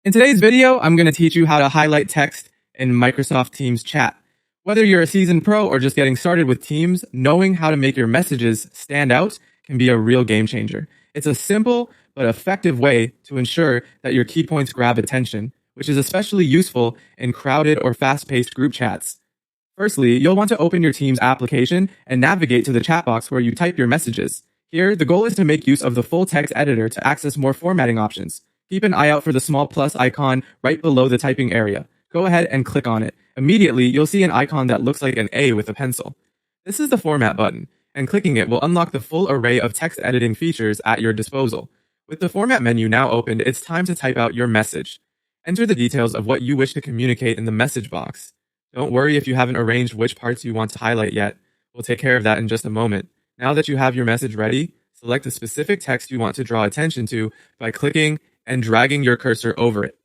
In today's video, I'm going to teach you how to highlight text in Microsoft Teams chat. Whether you're a seasoned pro or just getting started with Teams, knowing how to make your messages stand out can be a real game changer. It's a simple but effective way to ensure that your key points grab attention, which is especially useful in crowded or fast-paced group chats. Firstly, you'll want to open your Teams application and navigate to the chat box where you type your messages. Here, the goal is to make use of the full text editor to access more formatting options. Keep an eye out for the small plus icon right below the typing area. Go ahead and click on it. Immediately, you'll see an icon that looks like an A with a pencil. This is the Format button, and clicking it will unlock the full array of text editing features at your disposal. With the Format menu now opened, it's time to type out your message. Enter the details of what you wish to communicate in the message box. Don't worry if you haven't arranged which parts you want to highlight yet. We'll take care of that in just a moment. Now that you have your message ready, select the specific text you want to draw attention to by clicking and dragging your cursor over it.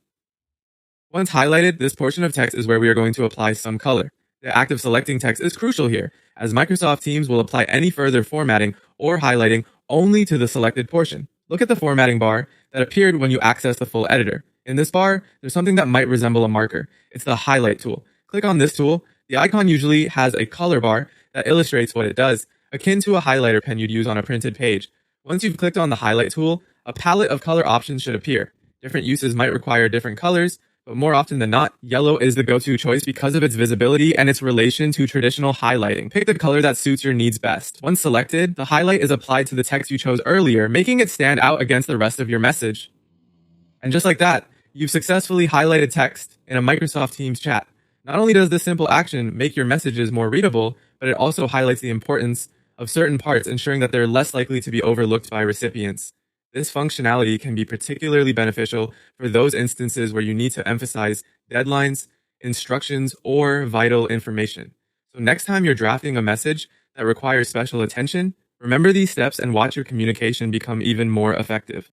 Once highlighted, this portion of text is where we are going to apply some color. The act of selecting text is crucial here, as Microsoft Teams will apply any further formatting or highlighting only to the selected portion. Look at the formatting bar that appeared when you access the full editor. In this bar, there's something that might resemble a marker. It's the highlight tool. Click on this tool. The icon usually has a color bar that illustrates what it does, akin to a highlighter pen you'd use on a printed page. Once you've clicked on the highlight tool, a palette of color options should appear. Different uses might require different colors, but more often than not, yellow is the go-to choice because of its visibility and its relation to traditional highlighting. Pick the color that suits your needs best. Once selected, the highlight is applied to the text you chose earlier, making it stand out against the rest of your message. And just like that, you've successfully highlighted text in a Microsoft Teams chat. Not only does this simple action make your messages more readable, but it also highlights the importance of certain parts, ensuring that they're less likely to be overlooked by recipients. This functionality can be particularly beneficial for those instances where you need to emphasize deadlines, instructions, or vital information. So next time you're drafting a message that requires special attention, remember these steps and watch your communication become even more effective.